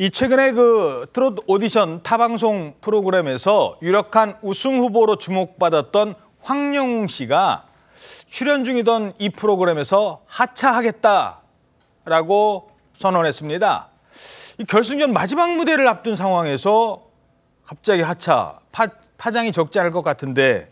이 최근에 그 트로트 오디션 타방송 프로그램에서 유력한 우승 후보로 주목받았던 황영웅 씨가 출연 중이던 이 프로그램에서 하차하겠다라고 선언했습니다. 이 결승전 마지막 무대를 앞둔 상황에서 갑자기 하차, 파장이 적지 않을 것 같은데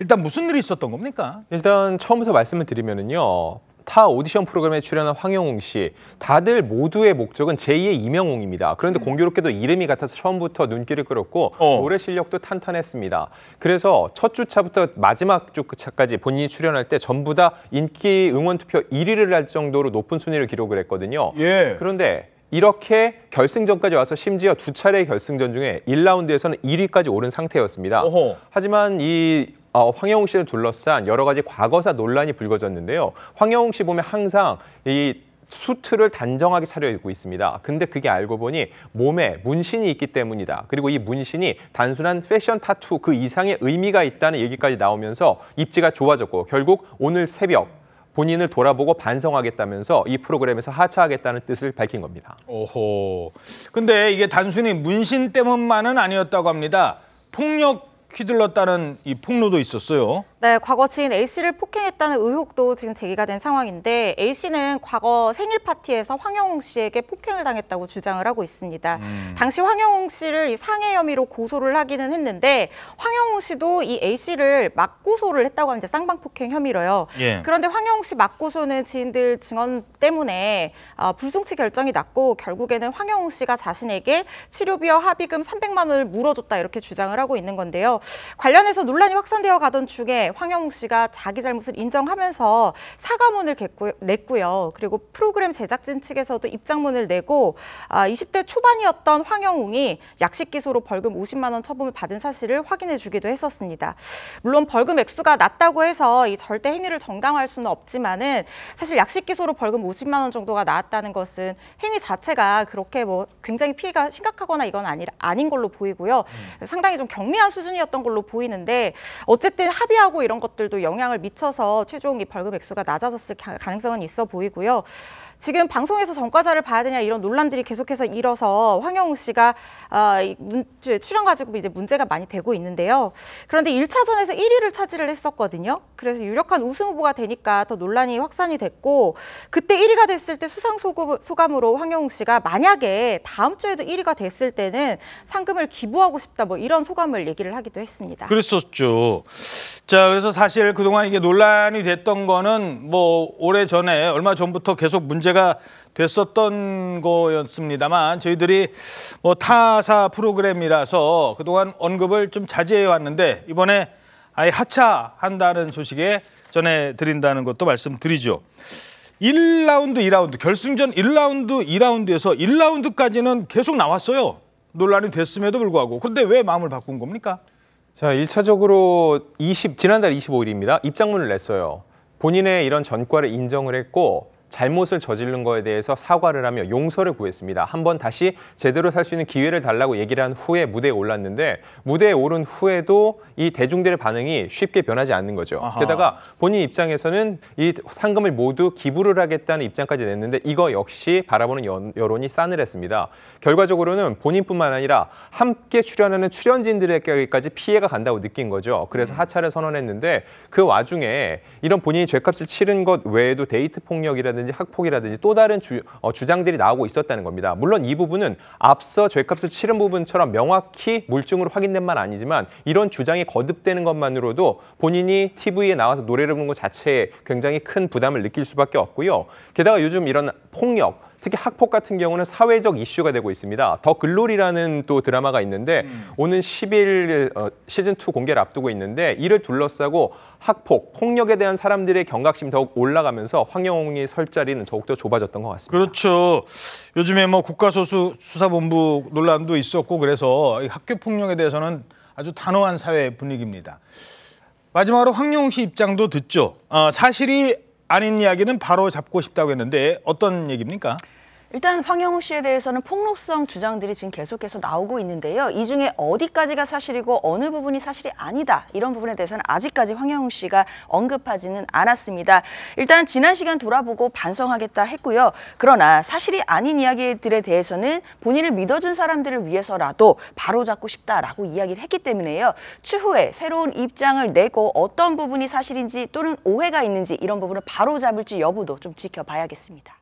일단 무슨 일이 있었던 겁니까? 일단 처음부터 말씀을 드리면은요. 타 오디션 프로그램에 출연한 황영웅 씨, 다들 모두의 목적은 제2의 이명웅입니다. 그런데 공교롭게도 이름이 같아서 처음부터 눈길을 끌었고 노래 실력도 탄탄했습니다. 그래서 첫 주차부터 마지막 주차까지 본인이 출연할 때 전부 다 인기 응원 투표 1위를 할 정도로 높은 순위를 기록을 했거든요. 예. 그런데 이렇게 결승전까지 와서 심지어 두 차례의 결승전 중에 1라운드에서는 1위까지 오른 상태였습니다. 하지만 이 황영웅 씨를 둘러싼 여러 가지 과거사 논란이 불거졌는데요. 황영웅 씨 보면 항상 이 수트를 단정하게 차려입고 있습니다. 근데 그게 알고 보니 몸에 문신이 있기 때문이다. 그리고 이 문신이 단순한 패션 타투 그 이상의 의미가 있다는 얘기까지 나오면서 입지가 좋아졌고 결국 오늘 새벽 본인을 돌아보고 반성하겠다면서 이 프로그램에서 하차하겠다는 뜻을 밝힌 겁니다. 오호. 근데 이게 단순히 문신 때문만은 아니었다고 합니다. 폭력 휘둘렀다는 이 폭로도 있었어요. 네, 과거 지인 A씨를 폭행했다는 의혹도 지금 제기가 된 상황인데 A씨는 과거 생일 파티에서 황영웅 씨에게 폭행을 당했다고 주장을 하고 있습니다. 당시 황영웅 씨를 이 상해 혐의로 고소를 하기는 했는데 황영웅 씨도 이 A씨를 맞고소를 했다고 합니다. 쌍방폭행 혐의로요. 예. 그런데 황영웅 씨 맞고소는 지인들 증언 때문에 불송치 결정이 났고 결국에는 황영웅 씨가 자신에게 치료비와 합의금 300만 원을 물어줬다 이렇게 주장을 하고 있는 건데요. 관련해서 논란이 확산되어 가던 중에 황영웅 씨가 자기 잘못을 인정하면서 사과문을 냈고요. 그리고 프로그램 제작진 측에서도 입장문을 내고 20대 초반이었던 황영웅이 약식 기소로 벌금 50만 원 처분을 받은 사실을 확인해 주기도 했었습니다. 물론 벌금 액수가 낮다고 해서 이 절대 행위를 정당화할 수는 없지만은 사실 약식 기소로 벌금 50만 원 정도가 나왔다는 것은 행위 자체가 그렇게 뭐 굉장히 피해가 심각하거나 이건 아닌 걸로 보이고요. 상당히 좀 경미한 수준이었던 걸로 보이는데 어쨌든 합의하고 이런 것들도 영향을 미쳐서 최종 이 벌금 액수가 낮아졌을 가능성은 있어 보이고요. 지금 방송에서 전과자를 봐야 되냐 이런 논란들이 계속해서 일어서 황영웅 씨가 출연 가지고 이제 문제가 많이 되고 있는데요. 그런데 1차전에서 1위를 차지를 했었거든요. 그래서 유력한 우승 후보가 되니까 더 논란이 확산이 됐고 그때 1위가 됐을 때 수상 소감으로 황영웅 씨가 만약에 다음 주에도 1위가 됐을 때는 상금을 기부하고 싶다 뭐 이런 소감을 얘기를 하기도 했습니다. 그랬었죠. 자, 그래서 사실 그동안 이게 논란이 됐던 거는 뭐 오래전에 얼마 전부터 계속 문제가 됐었던 거였습니다만 저희들이 뭐 타사 프로그램이라서 그동안 언급을 좀 자제해 왔는데 이번에 아예 하차한다는 소식에 전해드린다는 것도 말씀드리죠. 1라운드, 2라운드, 결승전 1라운드, 2라운드에서 1라운드까지는 계속 나왔어요. 논란이 됐음에도 불구하고. 그런데 왜 마음을 바꾼 겁니까? 자, 1차적으로 지난달 25일입니다. 입장문을 냈어요. 본인의 이런 전과를 인정을 했고 잘못을 저지른 거에 대해서 사과를 하며 용서를 구했습니다. 한번 다시 제대로 살 수 있는 기회를 달라고 얘기를 한 후에 무대에 올랐는데 무대에 오른 후에도 이 대중들의 반응이 쉽게 변하지 않는 거죠. 게다가 본인 입장에서는 이 상금을 모두 기부를 하겠다는 입장까지 냈는데 이거 역시 바라보는 여론이 싸늘했습니다. 결과적으로는 본인뿐만 아니라 함께 출연하는 출연진들에게까지 피해가 간다고 느낀 거죠. 그래서 하차를 선언했는데 그 와중에 이런 본인이 죄값을 치른 것 외에도 데이트 폭력이라든지 학폭이라든지 또 다른 주장들이 나오고 있었다는 겁니다. 물론 이 부분은 앞서 죄값을 치른 부분처럼 명확히 물증으로 확인된 건 아니지만 이런 주장이 거듭되는 것만으로도 본인이 TV에 나와서 노래를 부르는 것 자체에 굉장히 큰 부담을 느낄 수밖에 없고요. 게다가 요즘 이런 폭력, 특히 학폭 같은 경우는 사회적 이슈가 되고 있습니다. 더 글로리라는 또 드라마가 있는데 오는 10일 시즌2 공개를 앞두고 있는데 이를 둘러싸고 학폭, 폭력에 대한 사람들의 경각심이 더욱 올라가면서 황영웅이 설 자리는 더욱더 좁아졌던 것 같습니다. 그렇죠. 요즘에 뭐 국가수사본부 논란도 있었고 그래서 학교 폭력에 대해서는 아주 단호한 사회 분위기입니다. 마지막으로 황영웅 씨 입장도 듣죠. 사실이 아닌 이야기는 바로 잡고 싶다고 했는데 어떤 얘기입니까? 일단 황영우 씨에 대해서는 폭로성 주장들이 지금 계속해서 나오고 있는데요. 이 중에 어디까지가 사실이고 어느 부분이 사실이 아니다. 이런 부분에 대해서는 아직까지 황영우 씨가 언급하지는 않았습니다. 일단 지난 시간 돌아보고 반성하겠다 했고요. 그러나 사실이 아닌 이야기들에 대해서는 본인을 믿어준 사람들을 위해서라도 바로잡고 싶다라고 이야기를 했기 때문에요. 추후에 새로운 입장을 내고 어떤 부분이 사실인지 또는 오해가 있는지 이런 부분을 바로잡을지 여부도 좀 지켜봐야겠습니다.